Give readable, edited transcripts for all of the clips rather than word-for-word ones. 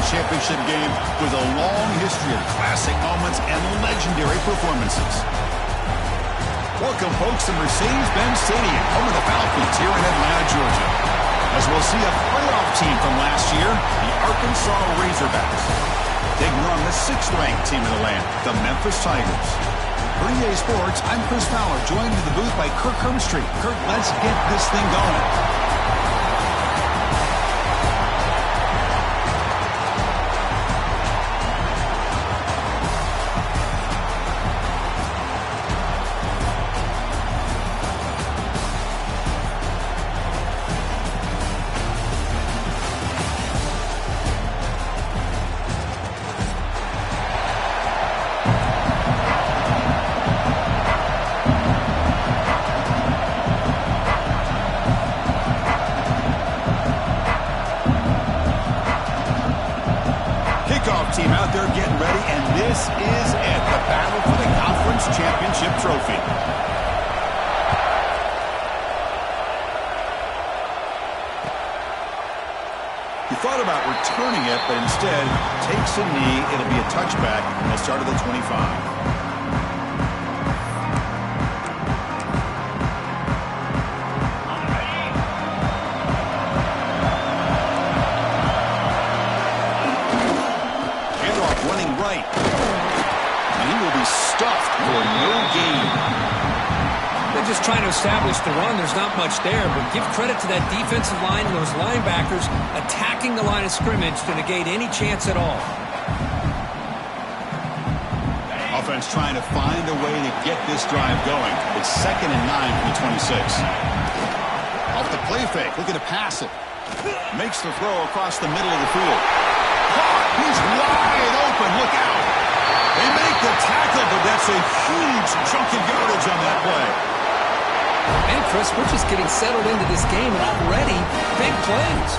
championship game with a long history of classic moments and legendary performances. Welcome, folks, to Mercedes-Benz Stadium, home of the Falcons here in Atlanta, Georgia. As we'll see a playoff team from last year, the Arkansas Razorbacks, taking on the 6th-ranked team in the land, the Memphis Tigers. For EA Sports, I'm Chris Fowler, joined in the booth by Kirk Hermstreet. Kirk, let's get this thing going. Team out there getting ready, and this is it, the battle for the conference championship trophy. He thought about returning it, but instead takes a knee. It'll be a touchback, and they'll start at the 25. Stuffed for no gain. They're just trying to establish the run. There's not much there, but give credit to that defensive line and those linebackers attacking the line of scrimmage to negate any chance at all. Offense trying to find a way to get this drive going. It's 2nd and 9 from the 26. Off the play fake, looking to pass it. Makes the throw across the middle of the field. He's wide open. Look out. They make the tackle, but that's a huge chunk of yardage on that play. And, Chris, we're just getting settled into this game, and already big plays.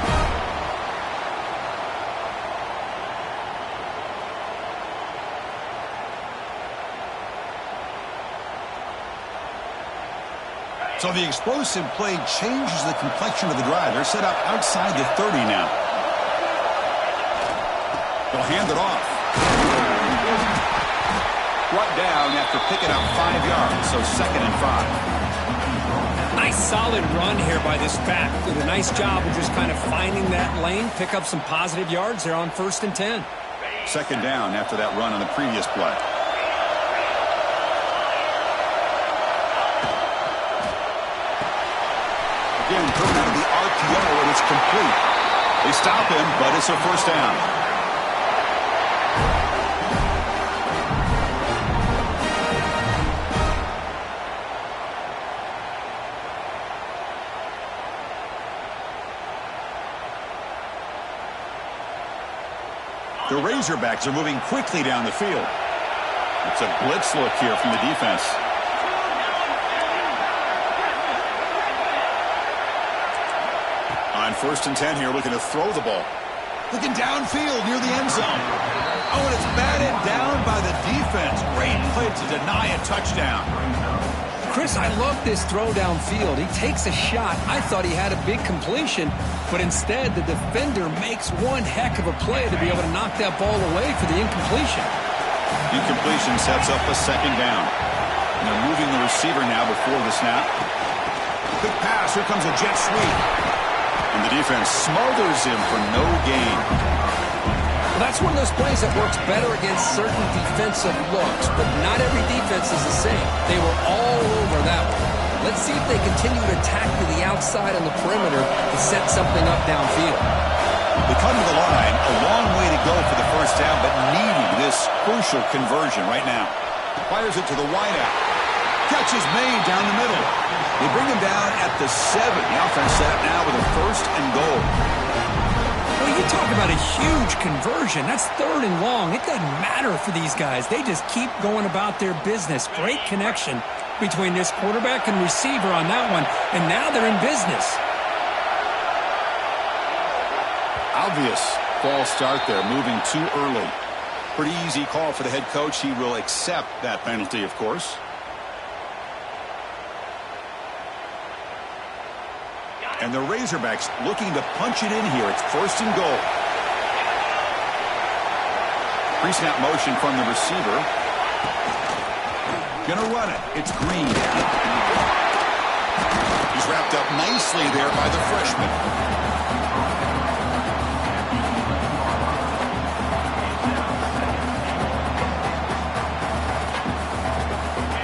So the explosive play changes the complexion of the drive. They're set up outside the 30 now. They'll hand it off. Brought down after picking up 5 yards, so 2nd and 5. Nice solid run here by this back. Did a nice job of just kind of finding that lane, pick up some positive yards. They're on 1st and 10. 2nd down after that run on the previous play. Again, coming out of the RPO, and it's complete. They stop him, but it's a 1st down. The Razorbacks are moving quickly down the field. It's a blitz look here from the defense. On 1st and 10 here, looking to throw the ball. Looking downfield near the end zone. Oh, and it's batted down by the defense. Great play to deny a touchdown. Chris, I love this throw downfield. He takes a shot. I thought he had a big completion, but instead the defender makes one heck of a play to be able to knock that ball away for the incompletion. Incompletion sets up a 2nd down. And they're moving the receiver now before the snap. Quick pass. Here comes a jet sweep. And the defense smothers him for no gain. Well, that's one of those plays that works better against certain defensive looks, but not every defense is the same. They were all over that one. Let's see if they continue to attack to the outside on the perimeter to set something up downfield. They come to the line, a long way to go for the 1st down, but needing this crucial conversion right now. Fires it to the wideout. Catch is made down the middle. They bring him down at the 7. The offense set up now with a 1st and goal. Well, you talk about a huge conversion. That's 3rd and long. It doesn't matter for these guys. They just keep going about their business. Great connection between this quarterback and receiver on that one, and now they're in business. Obvious false start there, moving too early. Pretty easy call for the head coach. He will accept that penalty, of course. And the Razorbacks looking to punch it in here. It's 1st and goal. Pre-snap motion from the receiver. Gonna run it. It's Green. He's wrapped up nicely there by the freshman.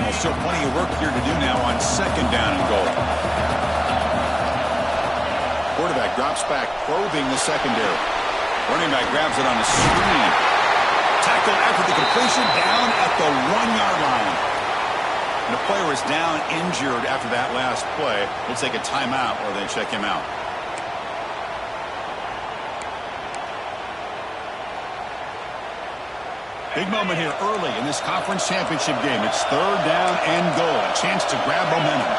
Well, still plenty of work here to do now on second down and goal. Quarterback drops back, probing the secondary. Running back grabs it on the screen. Tackled after the completion, down at the 1-yard line. And the player is down injured after that last play. We'll take a timeout or they check him out. Big moment here early in this conference championship game. It's third down and goal. A chance to grab momentum.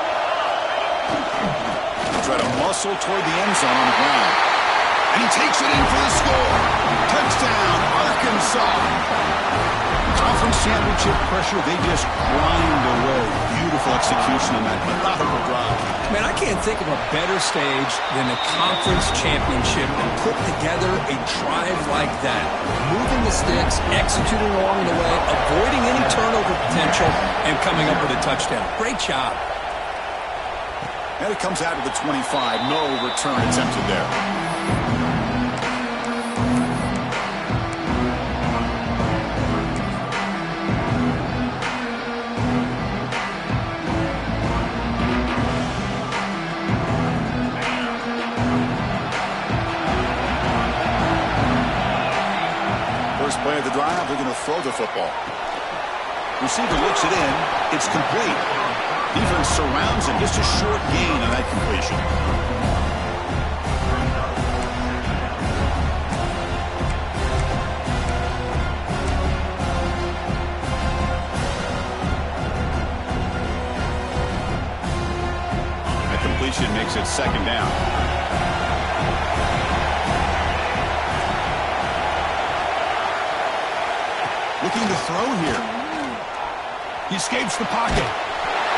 Try to muscle toward the end zone on the ground. And he takes it in for the score. Touchdown, Arkansas. Conference championship pressure, they just grind away. Beautiful execution on that methodical drive. Man, I can't think of a better stage than the conference championship to put together a drive like that. Moving the sticks, executing along the way, avoiding any turnover potential, and coming up with a touchdown. Great job. And it comes out of the 25. No return attempted there. First play of the drive, they're going to throw the football. Receiver looks it in. It's complete. Defense surrounds him. Just a short gain on that completion. That completion makes it second down. Looking to throw here. He escapes the pocket.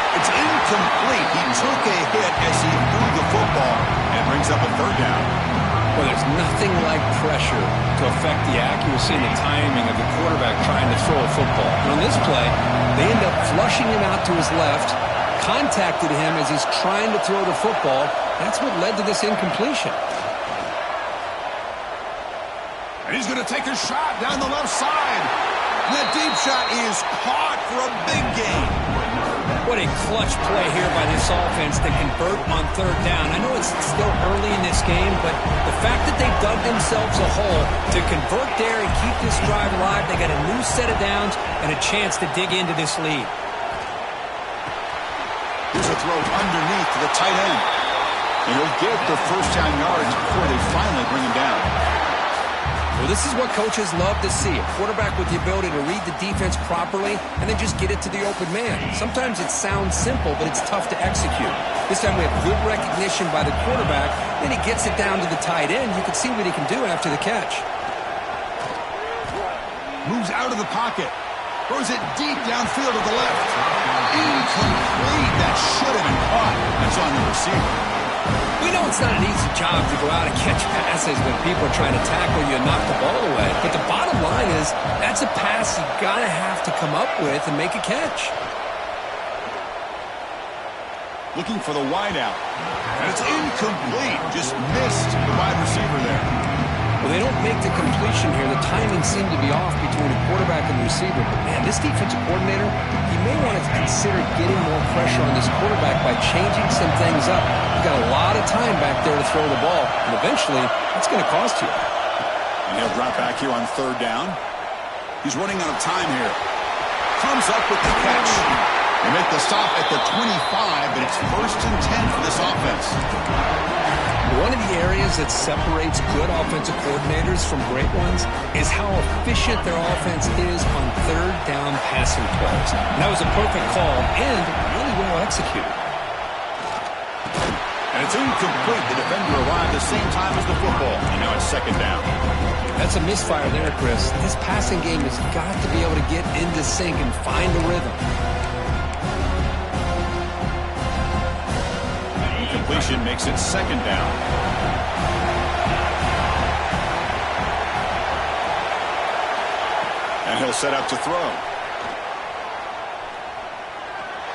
It's incomplete. He took a hit as he threw the football and brings up a third down. Well, there's nothing like pressure to affect the accuracy and the timing of the quarterback trying to throw a football. And on this play, they end up flushing him out to his left, contacted him as he's trying to throw the football. That's what led to this incompletion. And he's going to take a shot down the left side. And that deep shot is caught for a big gain. What a clutch play here by this offense to convert on third down. I know it's still early in this game, but the fact that they dug themselves a hole to convert there and keep this drive alive, they got a new set of downs and a chance to dig into this lead. Here's a throw underneath to the tight end. And he'll get the first down yards before they finally bring him down. Well, this is what coaches love to see. A quarterback with the ability to read the defense properly and then just get it to the open man. Sometimes it sounds simple, but it's tough to execute. This time we have good recognition by the quarterback. Then he gets it down to the tight end. You can see what he can do after the catch. Moves out of the pocket. Throws it deep downfield to the left. Incomplete. That should have been caught. That's on the receiver. We know it's not an easy job to go out and catch passes when people are trying to tackle you and knock the ball away. But the bottom line is that's a pass you got to have to come up with and make a catch. Looking for the wideout. And it's incomplete. Just missed the wide receiver there. Well, they don't make the completion here. The timing seemed to be off between the quarterback and the receiver. But, man, this defensive coordinator, he may want to consider getting more pressure on this quarterback by changing some things up. You've got a lot of time back there to throw the ball. And eventually, that's going to cost you. And he'll drop back here on third down. He's running out of time here. Comes up with the catch. They make the stop at the 25, but it's 1st and 10 for this offense. One of the areas that separates good offensive coordinators from great ones is how efficient their offense is on third down passing plays. And that was a perfect call and really well executed. And it's incomplete. The defender arrived the same time as the football, and now it's second down. That's a misfire there, Chris. This passing game has got to be able to get into sync and find a rhythm. Completion makes it second down. he'll set up to throw.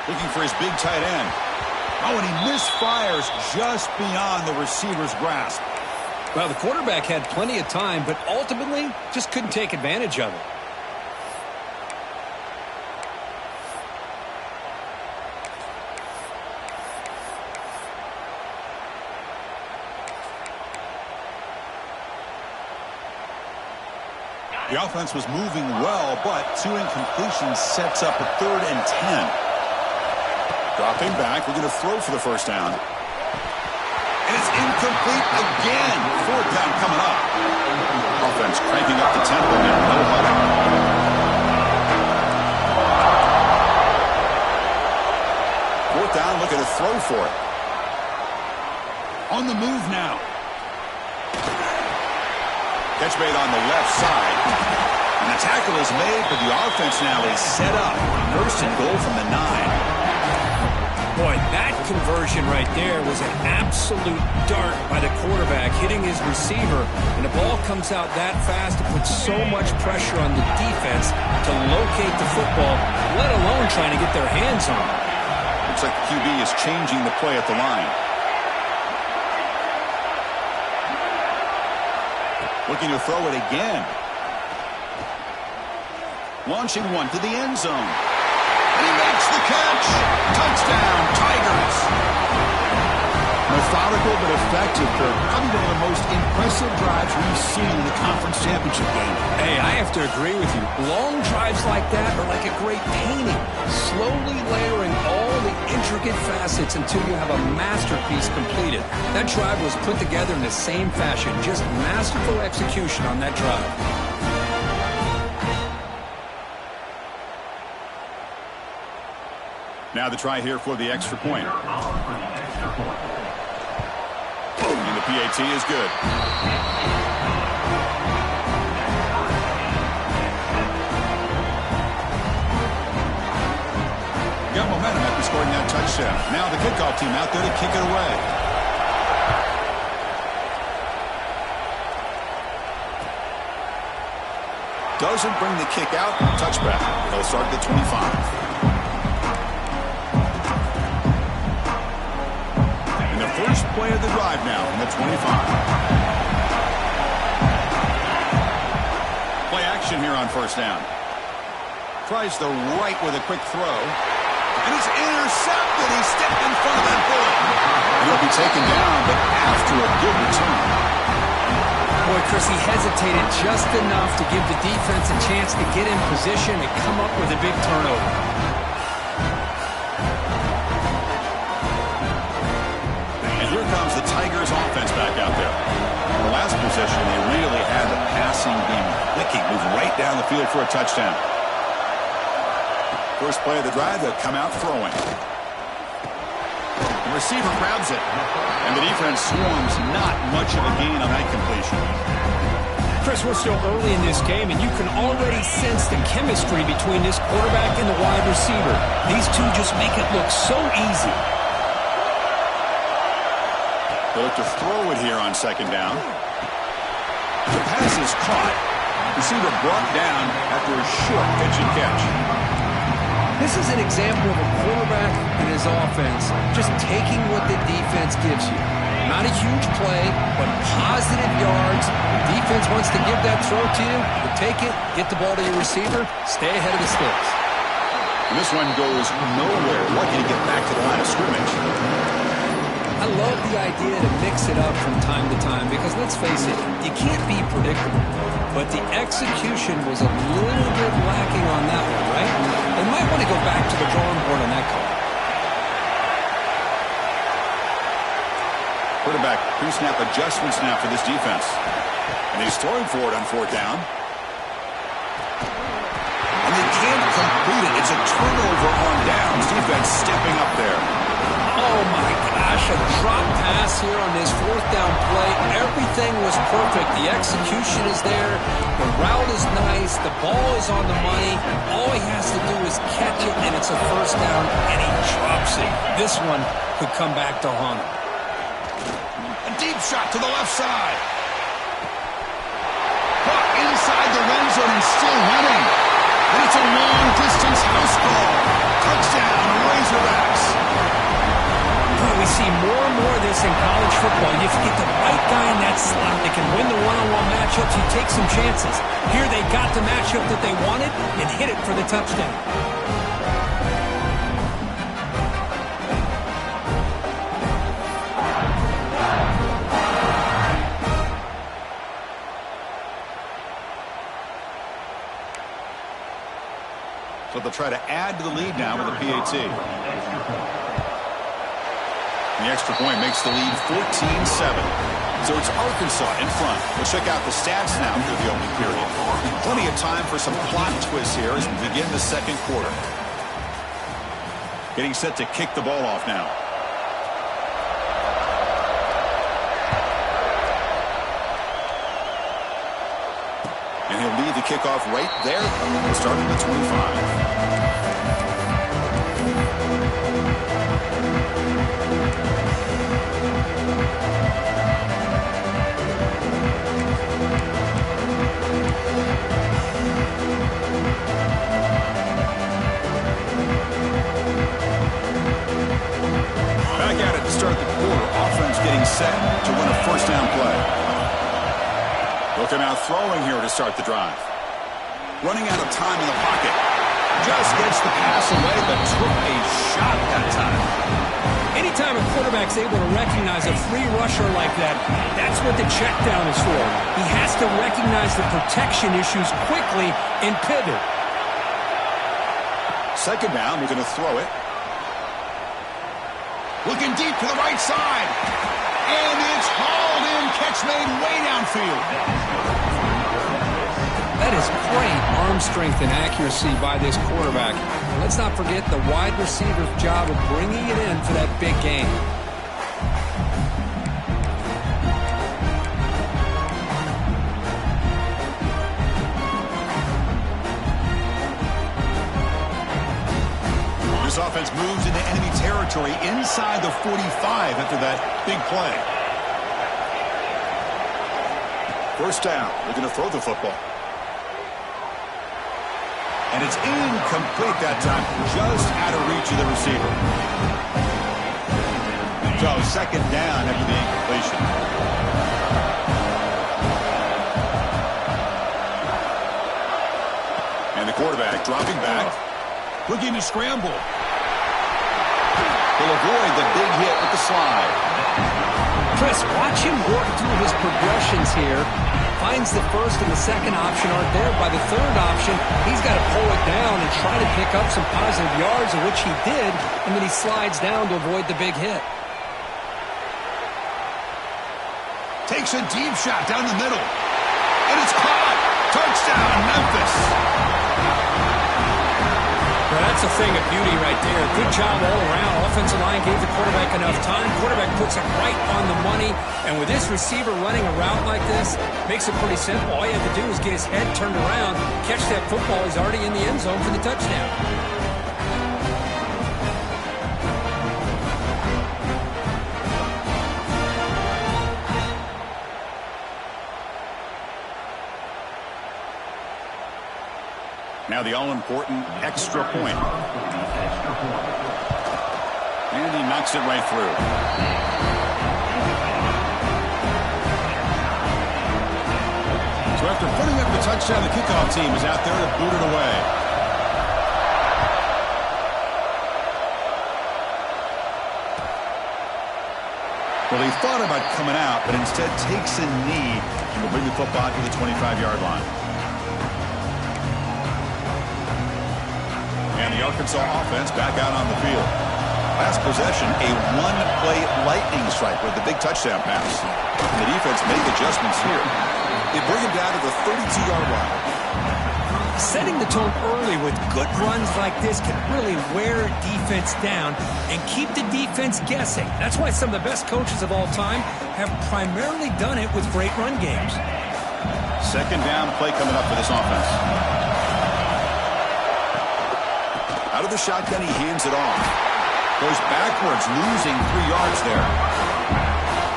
Looking for his big tight end. Oh, and he misfires just beyond the receiver's grasp. Well, the quarterback had plenty of time, but ultimately just couldn't take advantage of it. The offense was moving well, but 2 incompletions sets up a 3rd and 10. Dropping back, we're going to throw for the first down. And it's incomplete again. 4th down coming up. Offense cranking up the tempo now. No huddle. 4th down, looking to throw for it. On the move now. Catch made on the left side. And the tackle is made, but the offense now is set up. 1st and goal from the 9. Boy, that conversion right there was an absolute dart by the quarterback, hitting his receiver. And the ball comes out that fast. It puts so much pressure on the defense to locate the football, let alone trying to get their hands on it. Looks like the QB is changing the play at the line. Looking to throw it again. Launching one to the end zone. And he makes the catch. Touchdown, Tigers. Methodical but effective, Kirk. Probably one of the most impressive drives we've seen in a conference championship game. Hey, I have to agree with you. Long drives like that are like a great painting. Slowly layering all the intricate facets until you have a masterpiece completed. That drive was put together in the same fashion. Just masterful execution on that drive. Now the try here for the extra point. And the PAT is good. Got momentum after scoring that touchdown. Now the kickoff team out there to kick it away. Doesn't bring the kick out. Touchback. They'll start at the 25. First play of the drive now from the 25. Play action here on 1st down. Tries the right with a quick throw. And it's intercepted. He stepped in front of that bullet. He'll be taken down, but after a good return. Boy, Chris, he hesitated just enough to give the defense a chance to get in position and come up with a big turnover. Here comes the Tigers offense back out there. The last possession, they really had the passing game clicking. Moved right down the field for a touchdown. First play of the drive, they'll come out throwing. The receiver grabs it. And the defense swarms. Not much of a gain on that completion. Chris, we're still early in this game, and you can already sense the chemistry between this quarterback and the wide receiver. These two just make it look so easy. They look to throw it here on 2nd down. The pass is caught. Receiver brought down after a short pitch and catch. This is an example of a quarterback and his offense just taking what the defense gives you. Not a huge play, but positive yards. The defense wants to give that throw to you. You take it, get the ball to your receiver, stay ahead of the sticks. And this one goes nowhere. Lucky to get back to the line of scrimmage. I love the idea to mix it up from time to time because, let's face it, you can't be predictable. But the execution was a little bit lacking on that one, right? They might want to go back to the drawing board on that call. Quarterback pre-snap adjustments now for this defense. And he's throwing for it on 4th down. And they can't complete it. It's a turnover on downs. Defense stepping up there. Oh, my gosh, a drop pass here on this 4th down play. Everything was perfect. The execution is there. The route is nice. The ball is on the money. All he has to do is catch it, and it's a 1st down, and he drops it. This one could come back to haunt him. A deep shot to the left side. Caught inside the red zone and still running. this in college football. If you get the right guy in that slot that can win the one-on-one matchups, you take some chances. Here they got the matchup that they wanted and hit it for the touchdown. So they'll try to add to the lead now with a PAT. The extra point makes the lead 14-7. So it's Arkansas in front. We'll check out the stats now through the opening period. Plenty of time for some plot twists here as we begin the second quarter. Getting set to kick the ball off now. And he'll lead the kickoff right there. Starting at the 25. Back at it to start the quarter. Offense getting set to win a first down play. Looking out throwing here to start the drive. Running out of time in the pocket. Just gets the pass away, but took a shot that time. Anytime a quarterback's able to recognize a free rusher like that, that's what the check down is for. He has to recognize the protection issues quickly and pivot. Second down, we're going to throw it. Looking deep to the right side. And it's hauled in. Catch made way downfield. That is great arm strength and accuracy by this quarterback. And let's not forget the wide receiver's job of bringing it in for that big game. This offense moves into enemy territory inside the 45 after that big play. First down. We're going to throw the football. And it's incomplete that time. Just out of reach of the receiver. So second down after the incompletion. And the quarterback dropping back. Looking to scramble. He'll avoid the big hit with the slide. Chris, watch him work through his progressions here. Finds the first and the second option aren't there. By the third option, he's got to pull it down and try to pick up some positive yards, of which he did, and then he slides down to avoid the big hit. Takes a deep shot down the middle. And it's caught. Touchdown, Memphis. Well, that's a thing of beauty right there. Good job all around. Offensive line gave the quarterback enough time. Quarterback puts it right on the money. And with this receiver running a route like this, makes it pretty simple. All you have to do is get his head turned around, catch that football. He's already in the end zone for the touchdown. Now the all-important extra point. And he knocks it right through. So after putting up the touchdown, the kickoff team is out there to boot it away. Well, he thought about coming out, but instead takes a knee and will bring the football to the 25-yard line. And the Arkansas offense back out on the field. Last possession, a one-play lightning strike with the big touchdown pass. And the defense made adjustments here. They bring him down to the 32-yard line. Setting the tone early with good runs like this can really wear defense down and keep the defense guessing. That's why some of the best coaches of all time have primarily done it with great run games. Second down play coming up for this offense. Out of the shotgun, he hands it off. Goes backwards, losing 3 yards there.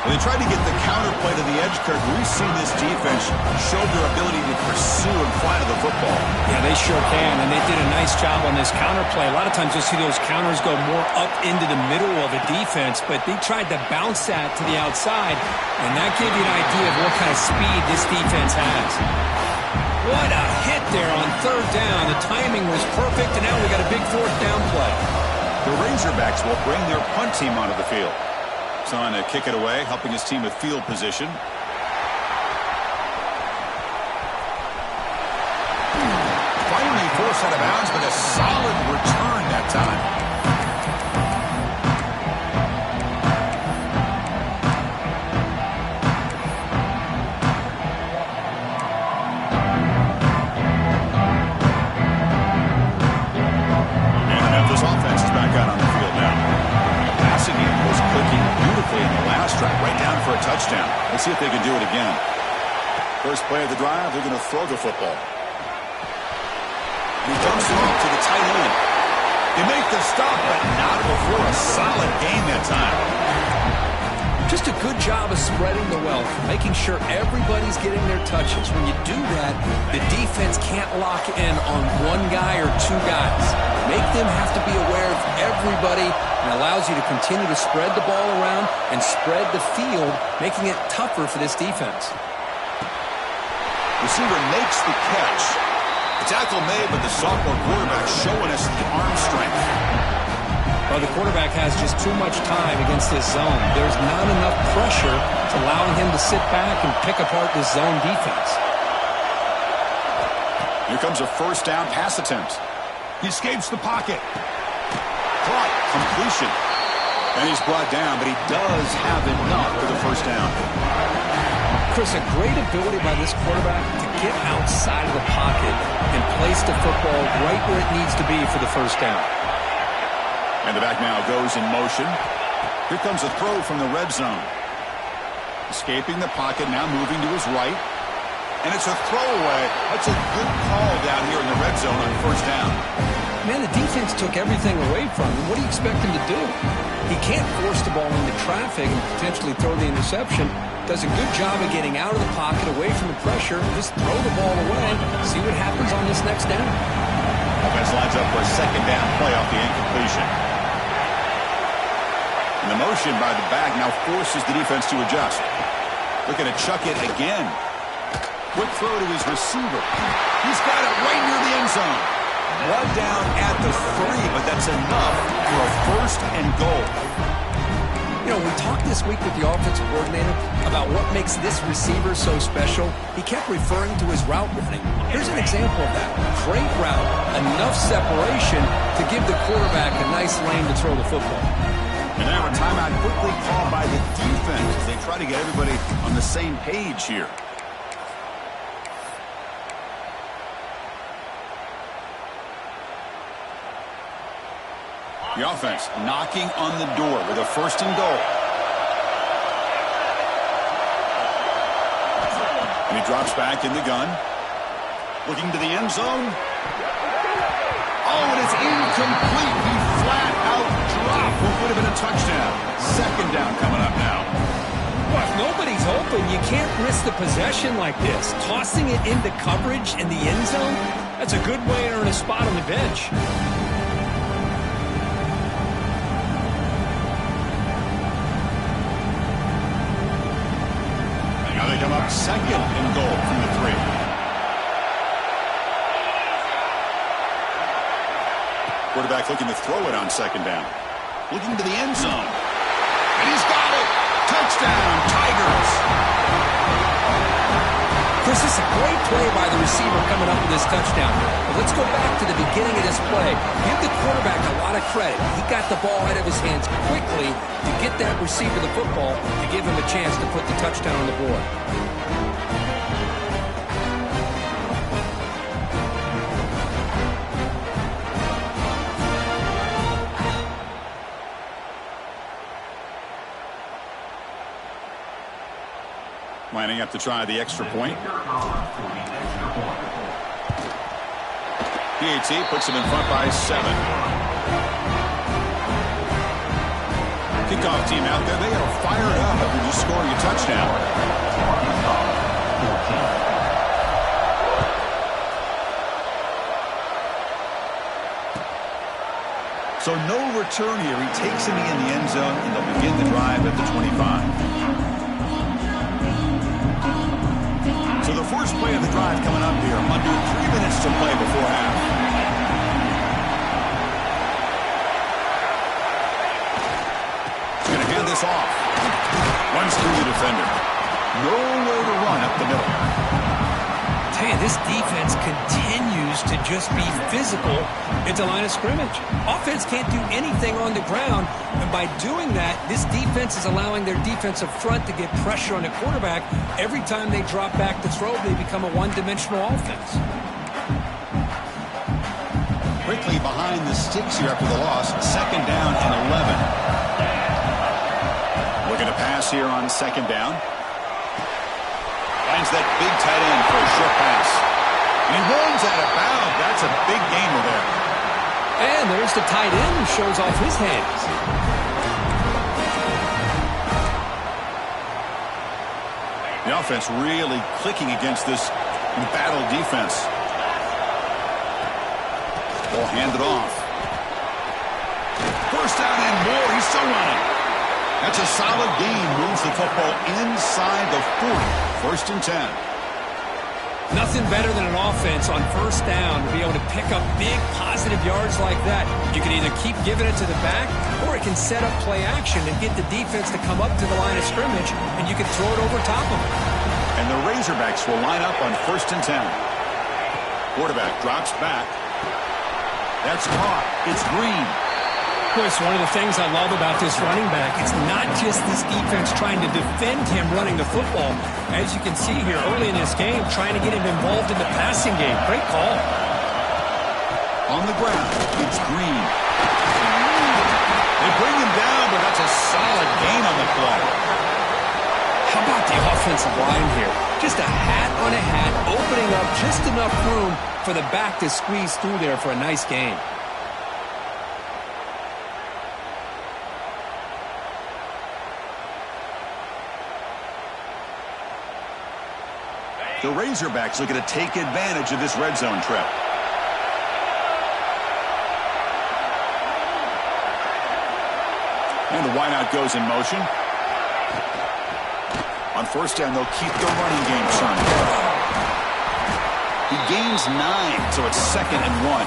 When they tried to get the counter play to the edge, Kirk, we've seen this defense show their ability to pursue and fly to the football. Yeah, they sure can, and they did a nice job on this counter play. A lot of times you'll see those counters go more up into the middle of a defense, but they tried to bounce that to the outside, and that gave you an idea of what kind of speed this defense has. What a hit there on third down. The timing was perfect, and now we got a big fourth down play. The Razorbacks will bring their punt team onto the field. Trying to kick it away, helping his team with field position. Finally forced out of bounds, but a solid return that time. And the Memphis offense is back out on the field now. Passing game was clicking beautifully in the last drive, right down for a touchdown. Let's see if they can do it again. First play of the drive, they're going to throw the football. He dumps it off to the tight end. They make the stop, but not before a solid gain that time. Just a good job of spreading the wealth, making sure everybody's getting their touches. When you do that, the defense can't lock in on one guy or two guys. Make them have to be aware of everybody, and allows you to continue to spread the ball around and spread the field, making it tougher for this defense. Receiver makes the catch. The tackle made, but the sophomore quarterback showing us the arm strength. Well, the quarterback has just too much time against this zone. There's not enough pressure to allowing him to sit back and pick apart this zone defense. Here comes a first down pass attempt. He escapes the pocket. Caught. Completion. And he's brought down, but he does have enough for the first down. Chris, a great ability by this quarterback to get outside of the pocket and place the football right where it needs to be for the first down. And the back now goes in motion. Here comes a throw from the red zone. Escaping the pocket, now moving to his right. And it's a throwaway. That's a good call down here in the red zone on first down. Man, the defense took everything away from him. What do you expect him to do? He can't force the ball into traffic and potentially throw the interception. Does a good job of getting out of the pocket, away from the pressure. Just throw the ball away. See what happens on this next down. Offense lines up for a second down play off the incompletion. And the motion by the back now forces the defense to adjust. Looking to chuck it again. Quick throw to his receiver. He's got it right near the end zone. One down at the 3, but that's enough for a first and goal. You know, we talked this week with the offensive coordinator about what makes this receiver so special. He kept referring to his route running. Here's an example of that. Great route, enough separation to give the quarterback a nice lane to throw the football. And now a timeout quickly called by the defense as they try to get everybody on the same page here. The offense knocking on the door with a first and goal. And he drops back in the gun. Looking to the end zone. Oh, and it's incomplete. He flat out dropped what would have been a touchdown. Second down coming up now. Well, if nobody's open, you can't risk the possession like this. Tossing it into coverage in the end zone, that's a good way to earn a spot on the bench. Now they come up second and goal from the 3. Quarterback looking to throw it on second down. Looking to the end zone. And he's got it. Touchdown, Tigers. Chris, this is a great play by the receiver coming up with this touchdown. But let's go back to the beginning of this play. Give the quarterback a lot of credit. He got the ball out of his hands quickly to get that receiver the football to give him a chance to put the touchdown on the board. Lining up to try the extra point. PAT puts him in front by 7. Kickoff team out there. They are fired up after just scoring a touchdown. So no return here. He takes him in the end zone, and they'll begin the drive at the 25. So the first play of the drive coming up here. Under 3 minutes to play before half. He's going to hand this off. Runs through the defender. Nowhere to run up the middle. Hey, this defense continues to just be physical at the line of scrimmage. Offense can't do anything on the ground, and by doing that, this defense is allowing their defensive front to get pressure on the quarterback. Every time they drop back to throw, they become a one-dimensional offense. Quickly behind the sticks here after the loss. 2nd down and 11. Looking to pass here on 2nd down. Finds that big tight end for a short pass. And he runs out of bounds. That's a big gainer there. And there's the tight end who shows off his hands. The offense really clicking against this embattled defense. Ball handed off. First down and more. He's still running. That's a solid gain. Moves the football inside the 40. 1st and 10. Nothing better than an offense on 1st down to be able to pick up big positive yards like that. You can either keep giving it to the back, or it can set up play action and get the defense to come up to the line of scrimmage, and you can throw it over top of them. And the Razorbacks will line up on 1st and 10. Quarterback drops back. That's caught. It's Green. Of course, one of the things I love about this running back, it's not just this defense trying to defend him running the football. As you can see here early in this game, trying to get him involved in the passing game. Great call. On the ground, it's Green. They bring him down, but that's a solid gain on the play. How about the offensive line here? Just a hat on a hat, opening up just enough room for the back to squeeze through there for a nice gain. The Razorbacks looking to take advantage of this red zone trip. And the wideout goes in motion. On 1st down, they'll keep the running game churning. He gains 9, so it's 2nd and 1.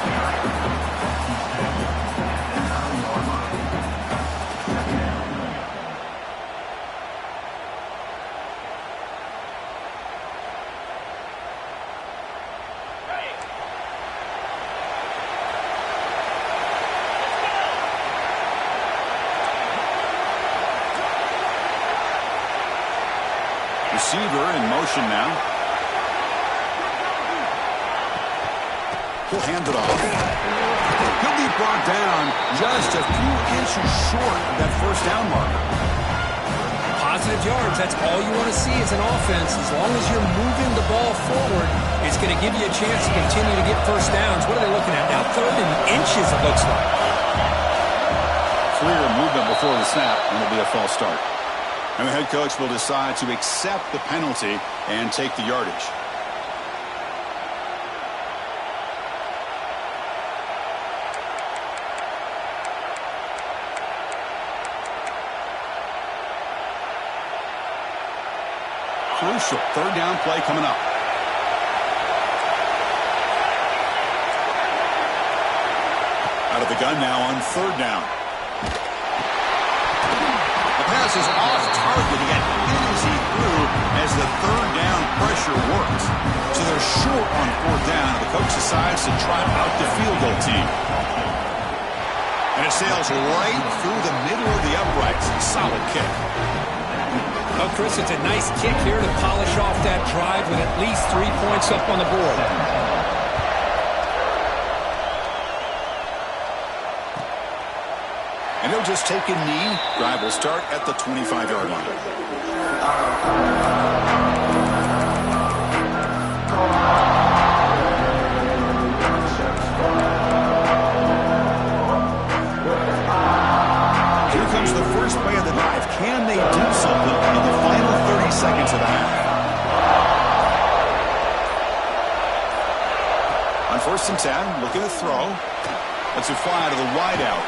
Receiver in motion now. He'll hand it off. He'll be brought down just a few inches short of that 1st down marker. Positive yards, that's all you want to see as an offense. As long as you're moving the ball forward, it's going to give you a chance to continue to get 1st downs. What are they looking at now? 3rd and inches, it looks like. Clear movement before the snap, and it'll be a false start. And the head coach will decide to accept the penalty and take the yardage. Crucial 3rd down play coming up. Out of the gun now on 3rd down. Pass is off target. He got hit as he threw as the 3rd down pressure works. So they're short on 4th down. The coach decides to trot out the field goal team. And it sails right through the middle of the uprights. Solid kick. Well, Chris, it's a nice kick here to polish off that drive with at least 3 points up on the board. And he'll just take a knee. Drive will start at the 25-yard line. Here comes the first play of the drive. Can they do something in the final 30 seconds of the half? On 1st and 10, looking to throw. That's a fly to the wideout.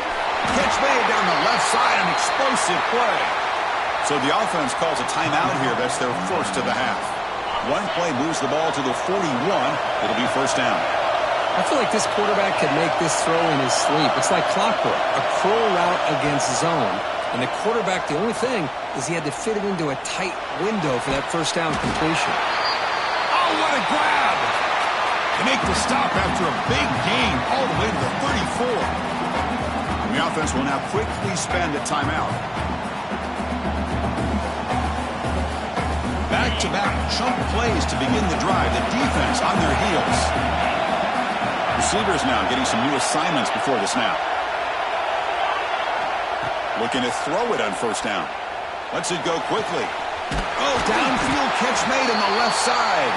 Catch made down the left side, an explosive play. So the offense calls a timeout here. That's their first of the half. One play moves the ball to the 41. It'll be first down. I feel like this quarterback could make this throw in his sleep. It's like clockwork, a crow route against zone. And the quarterback, the only thing is he had to fit it into a tight window for that first down completion. Oh, what a grab! They make the stop after a big gain all the way to the 34. And the offense will now quickly spend a timeout. Back-to-back chunk plays to begin the drive. The defense on their heels. Receivers now getting some new assignments before the snap. Looking to throw it on first down. Lets it go quickly. Oh, downfield catch made on the left side.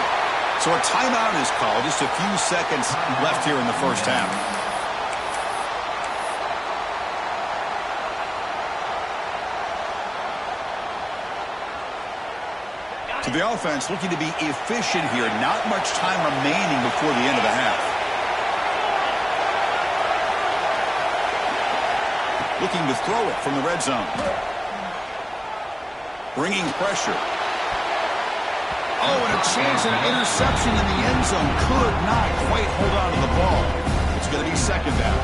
So a timeout is called. Just a few seconds left here in the first half. To the offense, looking to be efficient here. Not much time remaining before the end of the half. Looking to throw it from the red zone. Bringing pressure. Oh, and a chance at an interception in the end zone. Could not quite hold on to the ball. It's going to be second down.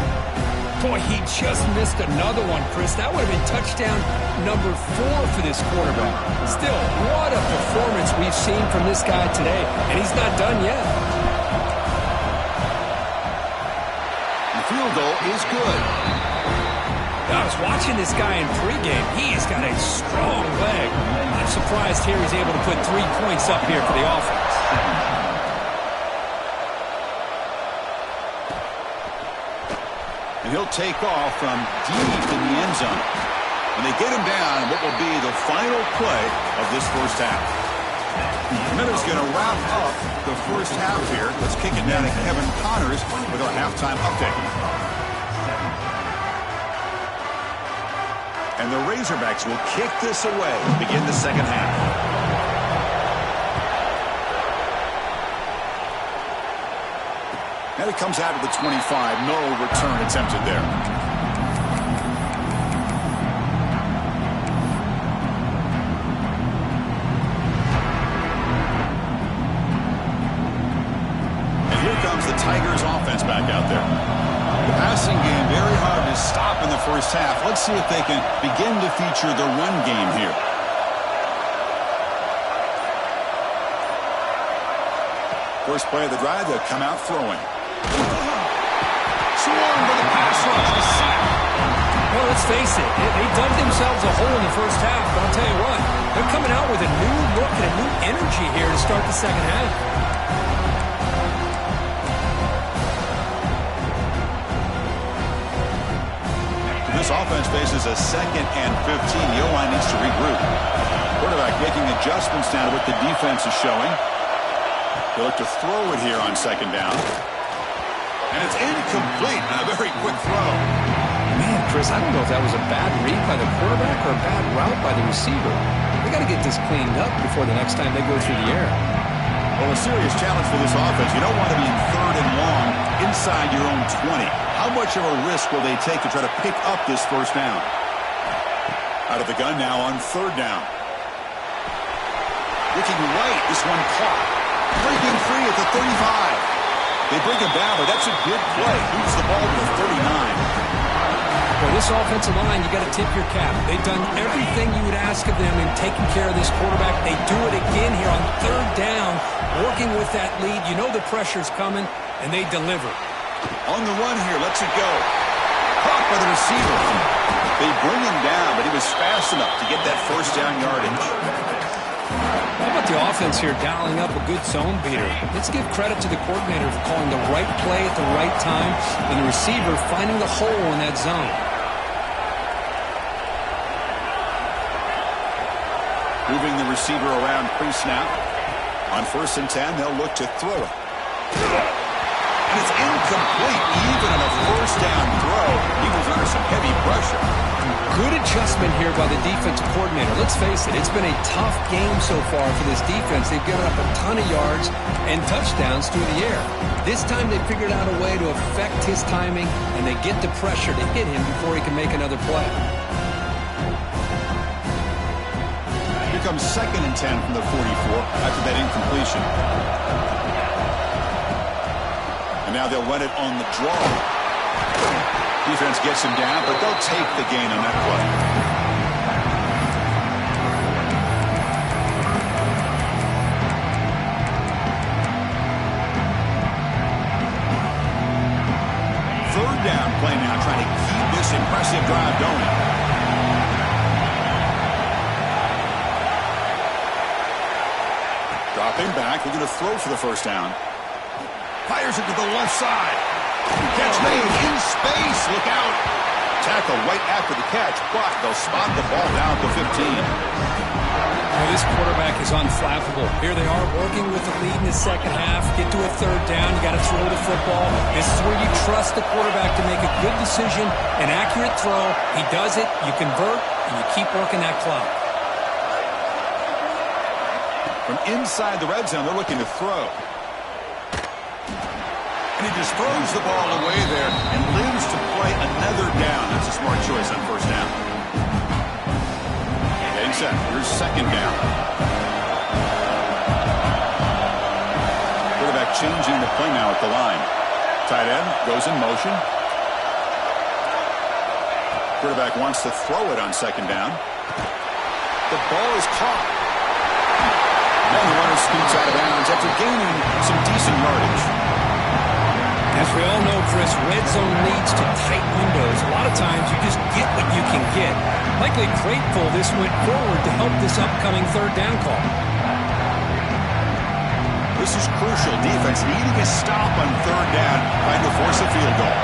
Boy, he just missed another one, Chris. That would have been touchdown number 4 for this quarterback. Still, what a performance we've seen from this guy today, and he's not done yet. The field goal is good. I was watching this guy in pregame. He's got a strong leg. I'm surprised here he's able to put 3 points up here for the offense. And he'll take off from deep in the end zone. And they get him down what will be the final play of this first half. Miller's going to wrap up the first half here. Let's kick it down to Kevin Connors with our halftime update. And the Razorbacks will kick this away to begin the second half. And it comes out of the 25. No return attempted there. And here comes the Tigers offense back out there. The passing game very hard to stop in the first half. Let's see if they can begin to feature the run game here. First play of the drive, they'll come out throwing. Swarmed by the pass rush. A sack. Well, let's face it. They dug themselves a hole in the first half, but I'll tell you what. They're coming out with a new look and a new energy here to start the second half. This offense faces a 2nd and 15. The O-line needs to regroup. Quarterback making adjustments now to what the defense is showing. They look to throw it here on second down. And it's incomplete on a very quick throw. Man, Chris, I don't know if that was a bad read by the quarterback or a bad route by the receiver. They got to get this cleaned up before the next time they go through the air. Well, a serious challenge for this offense. You don't want to be in 3rd and long inside your own 20. How much of a risk will they take to try to pick up this first down? Out of the gun now on 3rd down. Looking right, this one caught. Breaking free at the 35. They bring him down, but that's a good play. Moves the ball to the 39. For this offensive line, you got to tip your cap. They've done everything you would ask of them in taking care of this quarterback. They do it again here on 3rd down, working with that lead. You know the pressure's coming, and they deliver. On the run here, lets it go. Caught by the receiver. They bring him down, but he was fast enough to get that first down yardage. How about the offense here dialing up a good zone beater? Let's give credit to the coordinator for calling the right play at the right time and the receiver finding the hole in that zone. Moving the receiver around pre-snap. On 1st and 10, they'll look to throw it. And it's incomplete, even on a first down throw. He was under some heavy pressure. Good adjustment here by the defensive coordinator. Let's face it, it's been a tough game so far for this defense. They've given up a ton of yards and touchdowns through the air. This time they figured out a way to affect his timing, and they get the pressure to hit him before he can make another play. Here comes 2nd and 10 from the 44 after that incompletion. And now they'll run it on the draw. Defense gets him down, but they'll take the gain on that play. Third down play now, trying to keep this impressive drive going. Dropping back, looking to throw for the first down. Fires it to the left side. Catch made in space. Look out. Tackle right after the catch, but they'll spot the ball down to 15. Well, this quarterback is unflappable. Here they are working with the lead in the second half. Get to a third down. You got to throw the football. This is where you trust the quarterback to make a good decision, an accurate throw. He does it. You convert, and you keep working that clock. From inside the red zone, they're looking to throw. And he just throws the ball away there and lives to play another down. That's a smart choice on first down. Getting set. Here's second down. Quarterback changing the play now at the line. Tight end goes in motion. Quarterback wants to throw it on second down. The ball is caught. And the runner scoots out of bounds after gaining some decent yardage. As we all know, Chris, red zone leads to tight windows. A lot of times you just get what you can get. Likely grateful this went forward to help this upcoming third down call. This is crucial. Defense needing a stop on third down, trying to force a field goal.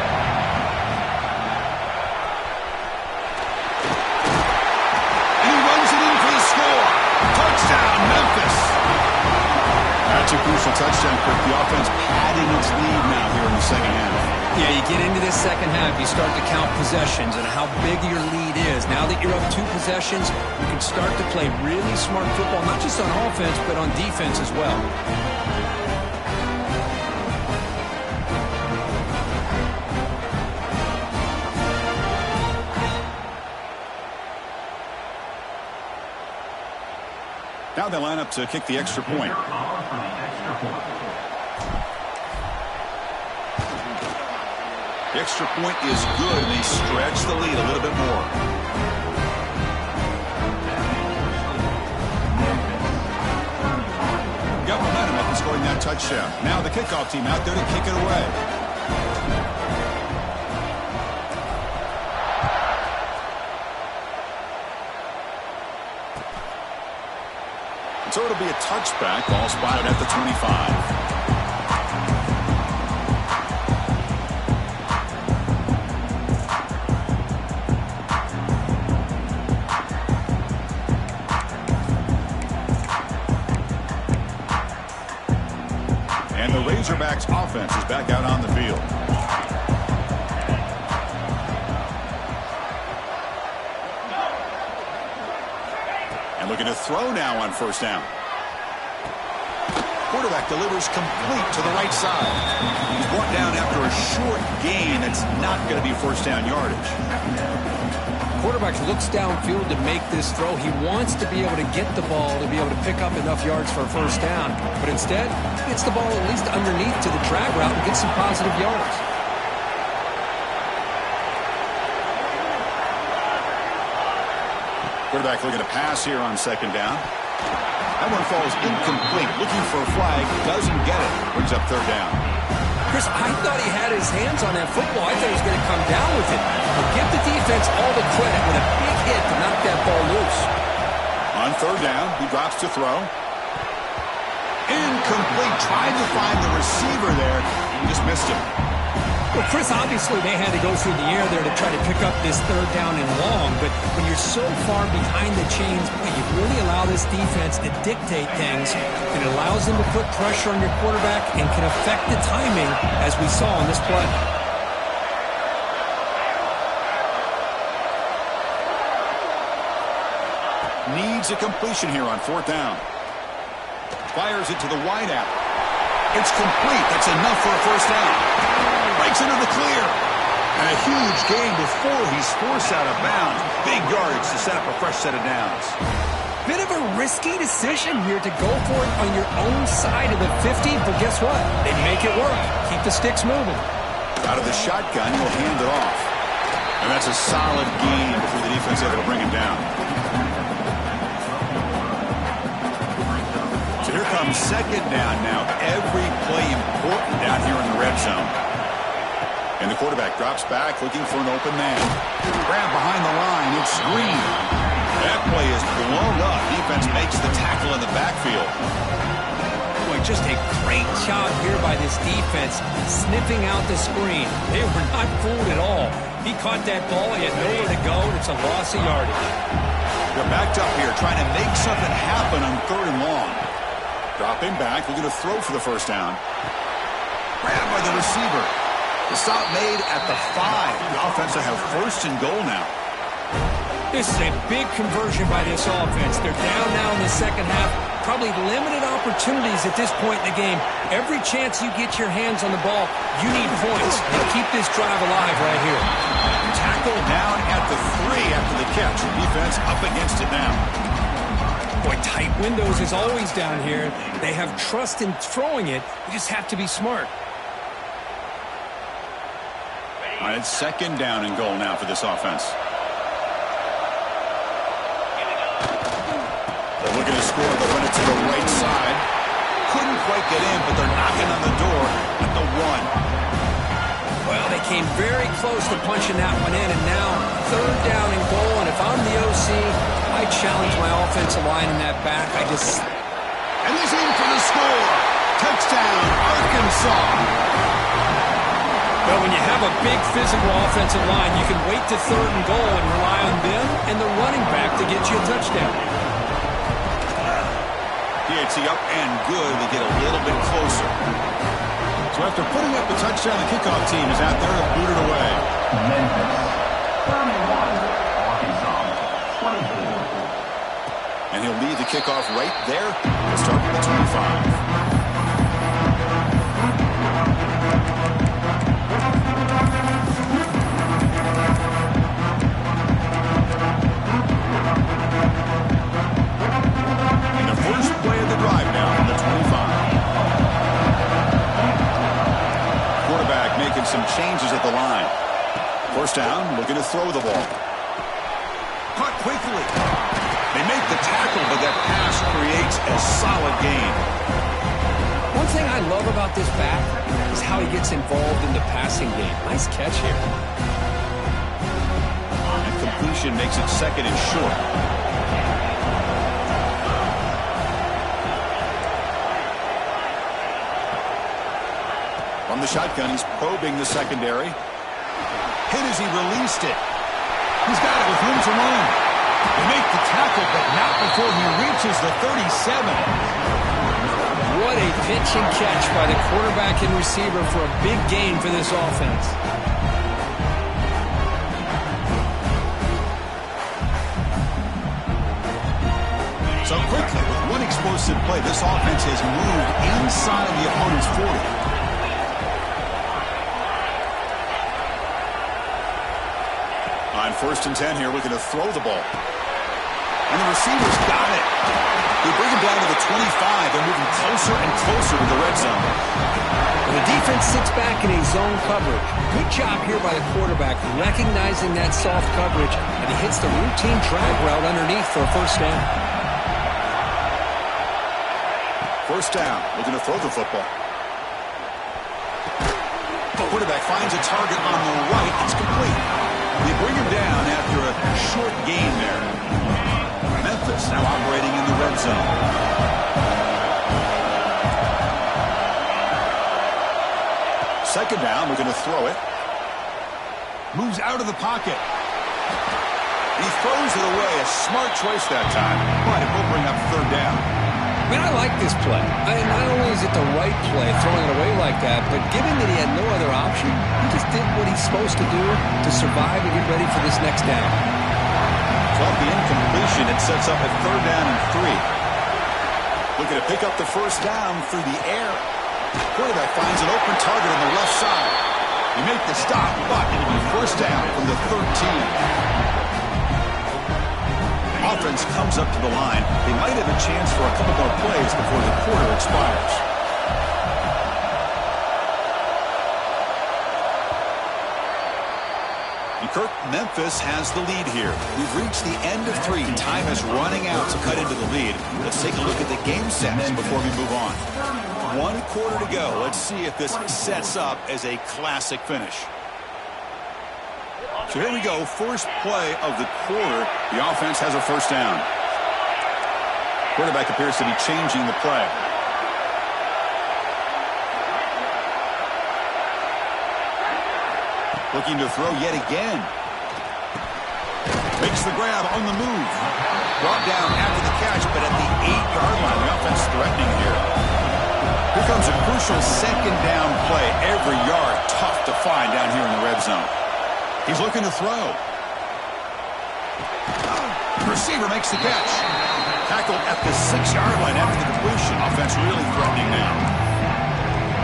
And he runs it in for the score. Touchdown, Memphis. That's a crucial touchdown, Quick. The offense padding its lead now here in the second half. Yeah, you get into this second half, you start to count possessions and how big your lead is. Now that you're up 2 possessions, you can start to play really smart football, not just on offense, but on defense as well. Now they line up to kick the extra point. The extra point is good, and they stretch the lead a little bit more. Got momentum after scoring that touchdown. Now the kickoff team out there to kick it away. And so it'll be a touchback, ball spotted at the 25. And the Razorbacks offense is back out on the field. And looking to throw now on first down. Quarterback delivers complete to the right side. He's brought down after a short gain that's not going to be first down yardage. Quarterback looks downfield to make this throw. He wants to be able to get the ball to be able to pick up enough yards for a first down. But instead, he gets the ball at least underneath to the drag route and gets some positive yards. Quarterback looking to pass here on second down. That one falls incomplete. Looking for a flag. Doesn't get it. Brings up third down. Chris, I thought he had his hands on that football. I thought he was going to come down with it. But give the defense all the credit with a big hit to knock that ball loose. On third down, he drops to throw. Incomplete. Tried to find the receiver there. He just missed him. Well, Chris, obviously they had to go through the air there to try to pick up this third down and long. But when you're so far behind the chains, boy, you really allow this defense to dictate things. And it allows them to put pressure on your quarterback and can affect the timing, as we saw on this play. Needs a completion here on 4th down. Fires it to the wideout. It's complete. That's enough for a first down. Breaks into the clear. And a huge gain before he's forced out of bounds. Big yardage to set up a fresh set of downs. Bit of a risky decision here to go for it on your own side of the 50, but guess what? They make it work. Keep the sticks moving. Out of the shotgun, he'll hand it off. And that's a solid gain before the defense able to bring him down. So here comes 2nd down now. Every play important down here in the red zone. And the quarterback drops back looking for an open man. Grab behind the line. It's Green. That play is blown up. Defense makes the tackle in the backfield. Boy, just a great job here by this defense, sniffing out the screen. They were not fooled at all. He caught that ball. He had nowhere to go, and it's a loss of yardage. They're backed up here, trying to make something happen on 3rd and long. Dropping back, looking to throw for the first down. Grabbed by the receiver. The stop made at the 5. The offense will have 1st and goal now. This is a big conversion by this offense. They're down now in the second half. Probably limited opportunities at this point in the game. Every chance you get your hands on the ball, you need points. And keep this drive alive right here. Tackle down at the 3 after the catch. Defense up against it now. Boy, tight windows is always down here. They have trust in throwing it. You just have to be smart. All right, it's 2nd down and goal now for this offense. They're looking to score. They'll run it to the right side. Couldn't quite get in, but they're knocking on the door at the 1. Well, they came very close to punching that one in, and now 3rd down and goal. And if I'm the OC, I challenge my offensive line in that back. And he's in for the score. Touchdown, Arkansas. Well, when you have a big physical offensive line, you can wait to 3rd and goal and rely on them and the running back to get you a touchdown. PAT up and good. They get a little bit closer. So after putting up the touchdown, the kickoff team is out there to boot it away. Memphis, 31, Arkansas, 24. And he'll lead the kickoff right there. He'll start with the 25. Some changes at the line. 1st down, looking to throw the ball. Caught quickly. They make the tackle, but that pass creates a solid gain. One thing I love about this back is how he gets involved in the passing game. Nice catch here. And completion makes it 2nd and short. From the shotgun, he's probing the secondary. Hit as he released it. He's got it with room to run. They make the tackle, but not before he reaches the 37. What a pitch and catch by the quarterback and receiver for a big gain for this offense. So quickly, with one explosive play, this offense has moved inside the opponent's 40. On 1st and 10 here, looking to throw the ball. And the receiver's got it. They bring him down to the 25 and moving closer and closer to the red zone. And the defense sits back in a zone coverage. Good job here by the quarterback, recognizing that soft coverage, and he hits the routine drag route underneath for a 1st down. 1st down, looking to throw the football. The quarterback finds a target on the right. It's complete. They bring him down after a short gain there. Memphis now operating in the red zone. Second down, we're going to throw it. Moves out of the pocket. He throws it away. A smart choice that time, but it will bring up 3rd down. I mean, I like this play. Not only is it the right play, throwing it away like that, but given that he had no other option, he just did what he's supposed to do to survive and get ready for this next down. Well, the incompletion, it sets up a 3rd down and 3. Looking to pick up the 1st down through the air. Quarterback finds an open target on the left side. You make the stop, but it'll be 1st down from the 13. Offense comes up to the line. They might have a chance for a couple more plays before the quarter expires. Kirk, Memphis has the lead here. We've reached the end of 3. Time is running out to cut into the lead. Let's take a look at the game sets before we move on. 1 quarter to go. Let's see if this sets up as a classic finish. So here we go. First play of the quarter. The offense has a 1st down. Quarterback appears to be changing the play. Looking to throw yet again. Makes the grab on the move. Brought down after the catch, but at the 8-yard line. The offense threatening here. Here comes a crucial 2nd down play. Every yard tough to find down here in the red zone. He's looking to throw. Receiver makes the catch. Tackled at the 6-yard line after the completion. Offense really threatening now.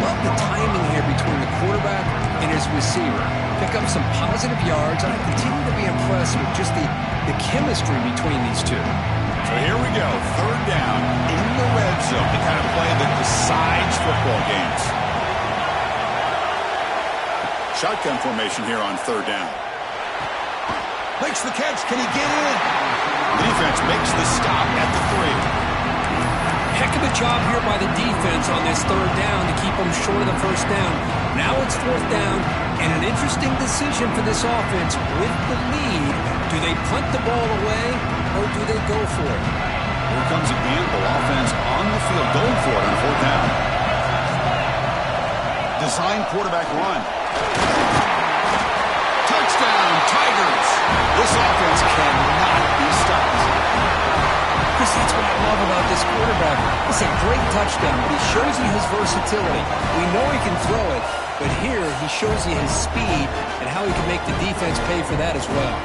Love the timing here between the quarterback and his receiver. Pick up some positive yards, and I continue to be impressed with just the chemistry between these two. So here we go. 3rd down in the red zone. The kind of play that decides football games. Shotgun formation here on 3rd down. Makes the catch. Can he get in? The defense makes the stop at the 3. Heck of a job here by the defense on this 3rd down to keep them short of the 1st down. Now it's 4th down, and an interesting decision for this offense with the lead. Do they punt the ball away, or do they go for it? Here comes a gamble. Offense on the field, going for it on 4th down. Design quarterback run. Touchdown, Tigers! This offense cannot be stopped. Chris, that's what I love about this quarterback. It's a great touchdown, but he shows you his versatility. We know he can throw it, but here he shows you his speed and how he can make the defense pay for that as well.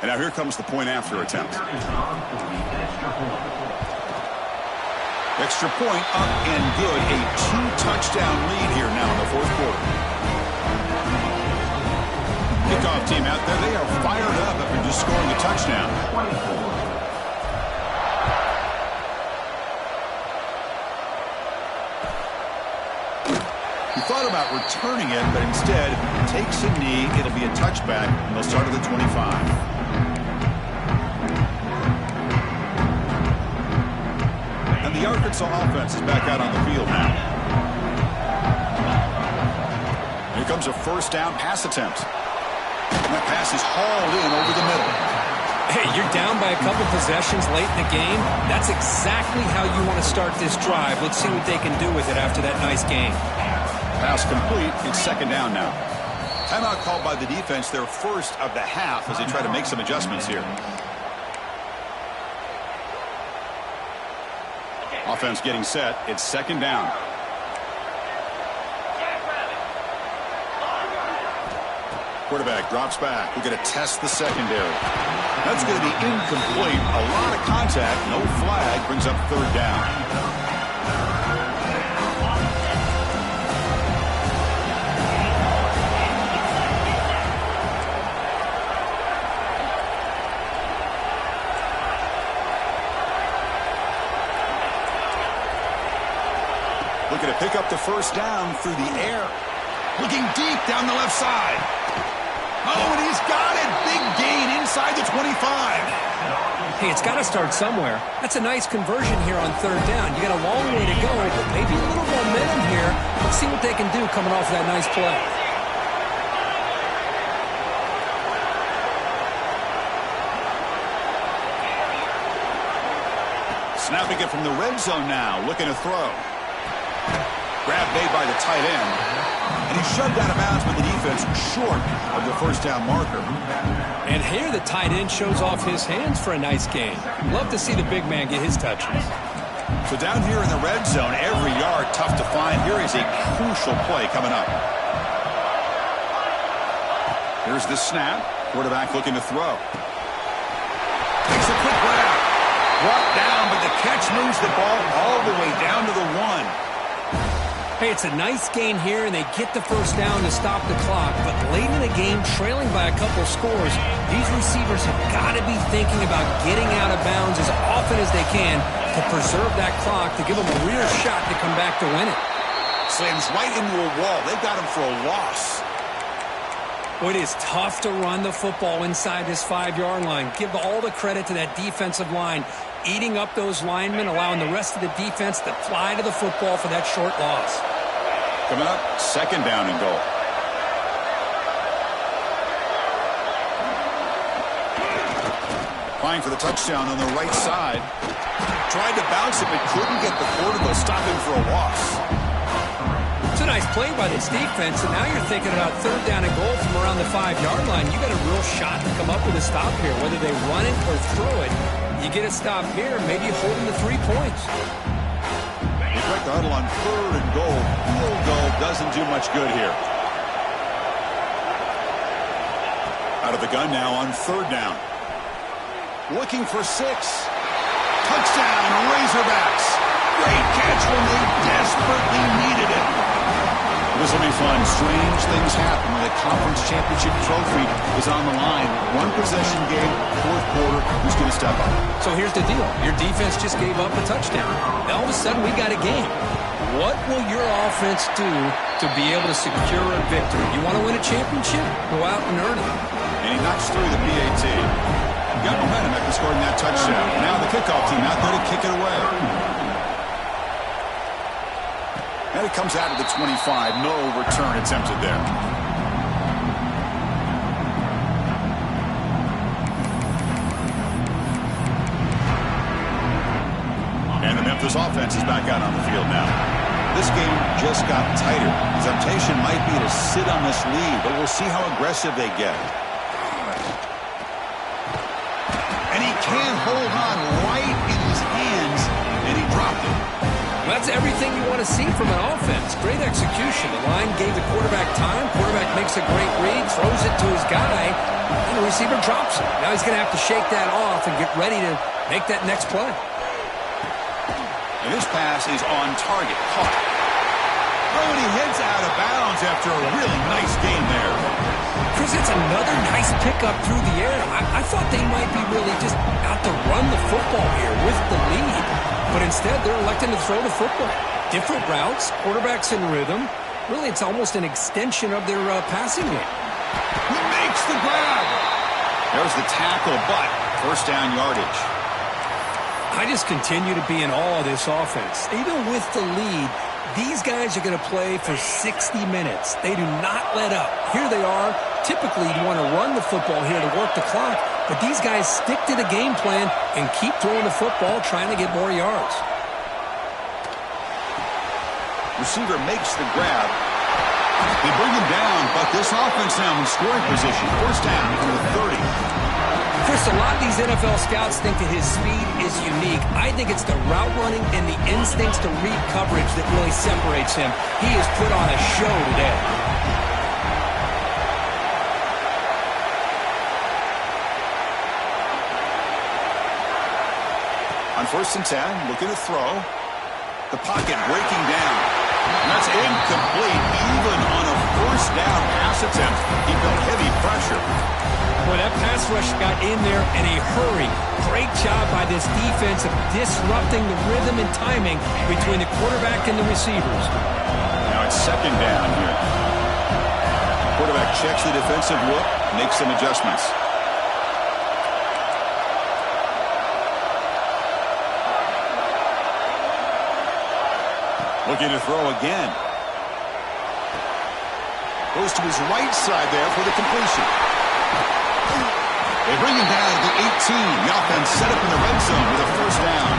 And now here comes the point after attempt. Extra point up and good. A 2-touchdown lead here now in the 4th quarter. Kickoff team out there. They are fired up after just scoring a touchdown. He thought about returning it, but instead takes a knee. It'll be a touchback, and they'll start at the 25. And the Arkansas offense is back out on the field now. Here comes a 1st down pass attempt. And that pass is hauled in over the middle. Hey, you're down by a couple possessions late in the game. That's exactly how you want to start this drive. Let's see what they can do with it after that nice game. Pass complete. It's 2nd down now. Timeout called by the defense, their 1st of the half as they try to make some adjustments here. Offense getting set. It's 2nd down. Quarterback drops back. We're going to test the secondary. That's going to be incomplete. A lot of contact. No flag. Brings up 3rd down. Looking to pick up the 1st down through the air. Looking deep down the left side. Oh, and he's got it. Big gain inside the 25. Hey, it's got to start somewhere. That's a nice conversion here on 3rd down. You got a long way to go, but maybe a little momentum here. Let's see what they can do coming off that nice play. Snapping it from the red zone now. Looking to throw. Grab made by the tight end. And he shoved out of bounds with the defense short of the first down marker. And here the tight end shows off his hands for a nice gain. Love to see the big man get his touches. So down here in the red zone, every yard tough to find. Here is a crucial play coming up. Here's the snap. Quarterback looking to throw. Takes a quick grab. Brought down, but the catch moves the ball all the way down to the 1. Hey, it's a nice gain here, and they get the first down to stop the clock. But late in the game, trailing by a couple scores, these receivers have got to be thinking about getting out of bounds as often as they can to preserve that clock, to give them a real shot to come back to win it. Slams right into a wall. They've got him for a loss. Well, it is tough to run the football inside this 5-yard line. Give all the credit to that defensive line, eating up those linemen, allowing the rest of the defense to fly to the football for that short loss. Coming up, second down and goal. Applying for the touchdown on the right side. Tried to bounce it, but couldn't get the quarter. They'll stop him for a loss. It's a nice play by this defense, and now you're thinking about third down and goal from around the 5-yard line. You got a real shot to come up with a stop here, whether they run it or throw it. You get a stop here, maybe holding the 3 points. They break the huddle on third and goal. Field goal doesn't do much good here. Out of the gun now on third down. Looking for 6. Touchdown, Razorbacks. Great catch when they desperately needed it. This will be fun. Strange things happen when the conference championship trophy is on the line. One possession game, fourth quarter. Who's going to step up? So here's the deal. Your defense just gave up a touchdown. Now all of a sudden we got a game. What will your offense do to be able to secure a victory? You want to win a championship? Go out and earn it. And he knocks through the PAT. Got momentum after scoring that touchdown. Now the kickoff team out there to kick it away. And it comes out of the 25. No return attempted there. And the Memphis offense is back out on the field now. This game just got tighter. The temptation might be to sit on this lead, but we'll see how aggressive they get. And he can't hold on right in his hands, and he dropped it. That's everything you want to see from an offense. Great execution. The line gave the quarterback time. Quarterback makes a great read, throws it to his guy, and the receiver drops it. Now he's going to have to shake that off and get ready to make that next play. And this pass is on target. Caught. Oh, and he heads out of bounds after a really nice game there. Chris, it's another nice pickup through the air. I thought they might be really just out to run the football here with the lead. But instead, they're electing to throw the football. Different routes, quarterbacks in rhythm. Really, it's almost an extension of their passing game. He makes the grab. There's the tackle, but first down yardage. I just continue to be in awe of this offense. Even with the lead, these guys are going to play for 60 minutes. They do not let up. Here they are. Typically, you want to run the football here to work the clock, but these guys stick to the game plan and keep throwing the football, trying to get more yards. Receiver makes the grab. They bring him down, but this offense now in scoring position. First down from the 30. Chris, a lot of these NFL scouts think that his speed is unique. I think it's the route running and the instincts to read coverage that really separates him. He has put on a show today. On 1st and 10, looking to throw. The pocket breaking down. And that's incomplete, even on a first down pass attempt. He felt heavy pressure. Boy, that pass rush got in there in a hurry. Great job by this defense of disrupting the rhythm and timing between the quarterback and the receivers. Now it's second down here. Quarterback checks the defensive look, makes some adjustments. Looking to throw again. Goes to his right side there for the completion. They bring him down to the 18. The offense set up in the red zone with a first down.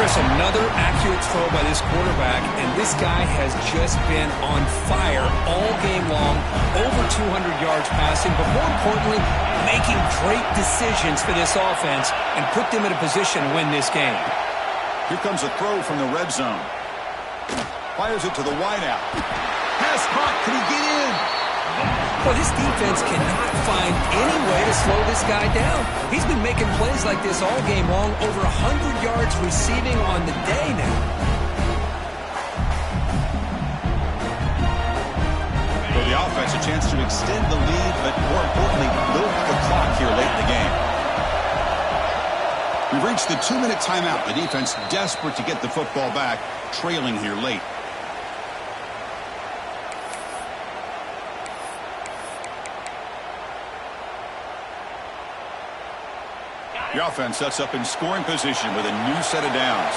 Chris, another accurate throw by this quarterback, and this guy has just been on fire all game long, over 200 yards passing, but more importantly, making great decisions for this offense and put them in a position to win this game. Here comes a throw from the red zone. Fires it to the wideout. Pass caught. Can he get in? Well, this defense cannot find any way to slow this guy down. He's been making plays like this all game long, over 100 yards receiving on the day now. For the offense, a chance to extend the lead, but more importantly, milk the clock here late in the game. We've reached the 2-minute timeout. The defense desperate to get the football back, trailing here late. The offense sets up in scoring position with a new set of downs.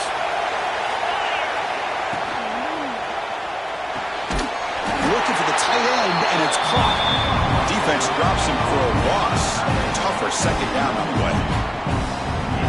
Looking for the tight end, and it's caught. Defense drops him for a loss. Tougher second down on the way.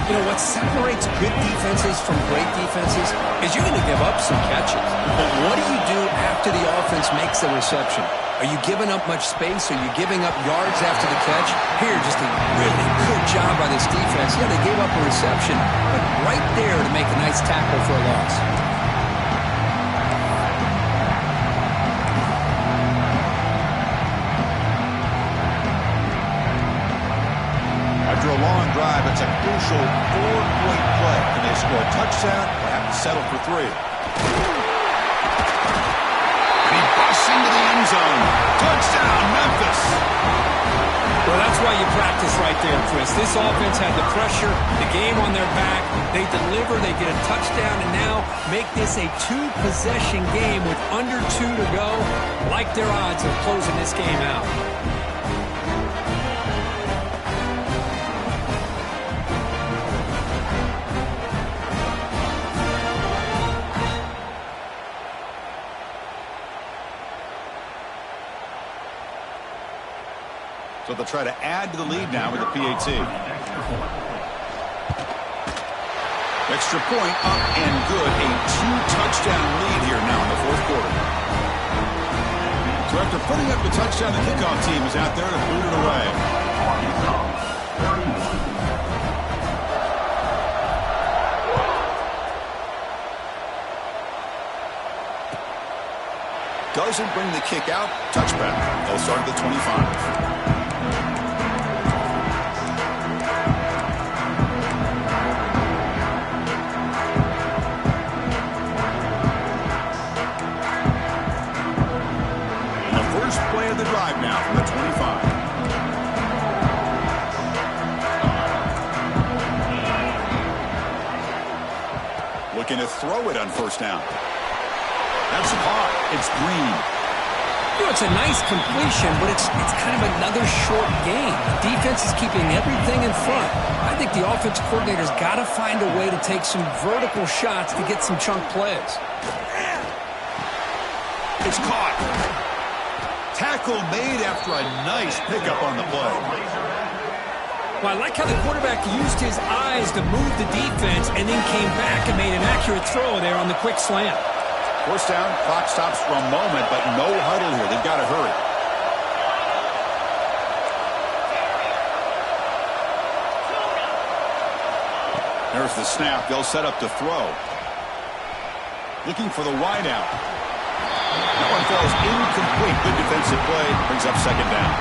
You know, what separates good defenses from great defenses is you're going to give up some catches. But what do you do after the offense makes a reception? Are you giving up much space? Are you giving up yards after the catch? Here, just a really good job by this defense. Yeah, they gave up a reception, but right there to make a nice tackle for a loss. After a long drive, it's a crucial 4-point play. Can they score a touchdown or have to settle for 3? And he busts into the end zone. Touchdown, Memphis. Well, that's why you practice right there, Chris. This offense had the pressure, the game on their back. They deliver, they get a touchdown, and now make this a 2-possession game with under 2 to go. Like their odds of closing this game out. So they'll try to add to the lead now with the PAT. Extra point up and good. A 2-touchdown lead here now in the fourth quarter. So after putting up the touchdown, the kickoff team is out there to boot it away. Doesn't bring the kick out. Touchback. They'll start at the 25. Play of the drive now from the 25. Looking to throw it on first down. That's caught. It's Green. You know, it's a nice completion, but it's kind of another short game. The defense is keeping everything in front. I think the offensive coordinator's got to find a way to take some vertical shots to get some chunk plays. It's caught. Tackle made after a nice pickup on the play. Well, I like how the quarterback used his eyes to move the defense and then came back and made an accurate throw there on the quick slant. First down, clock stops for a moment, but no huddle here. They've got to hurry. There's the snap. They'll set up to throw. Looking for the wideout. That one falls incomplete. Good defensive play. Brings up second down.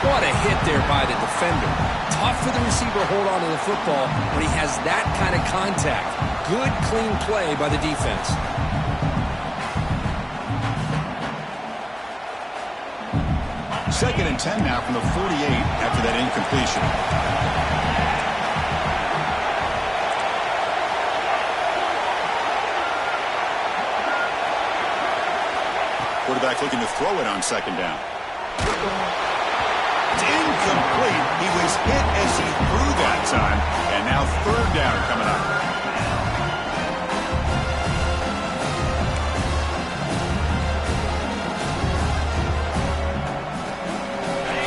What a hit there by the defender. Tough for the receiver to hold on to the football when he has that kind of contact. Good, clean play by the defense. Second and 10 now from the 48 after that incompletion. Quarterback looking to throw it on second down. It's incomplete. He was hit as he threw that time. And now third down coming up.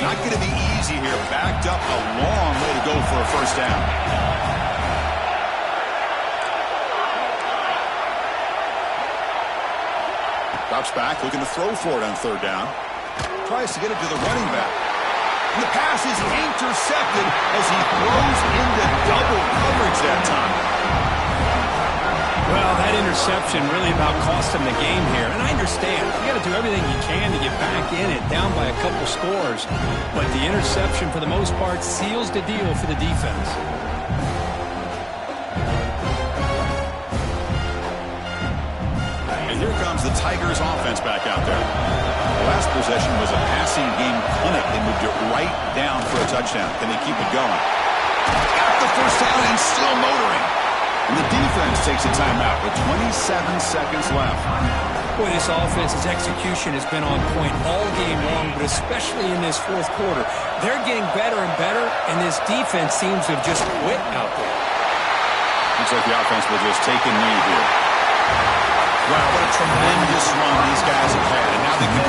Not going to be easy here. Backed up a long way to go for a first down. Drops back, looking to throw for it on third down. Tries to get it to the running back. And the pass is intercepted as he throws into double coverage that time. Well, that interception really about cost him the game here. And I understand. You got to do everything you can to get back in it, down by a couple scores. But the interception, for the most part, seals the deal for the defense. And here comes the Tigers offense back out there. The last possession was a passing game clinic. They moved it right down for a touchdown. Can they keep it going? Got the first down and still motoring. And the defense takes a timeout with 27 seconds left. Boy, this offense's execution has been on point all game long, but especially in this fourth quarter. They're getting better and better, and this defense seems to have just quit out there. Looks like the offense will just take a knee here. Wow, what a tremendous run these guys have had. And now they can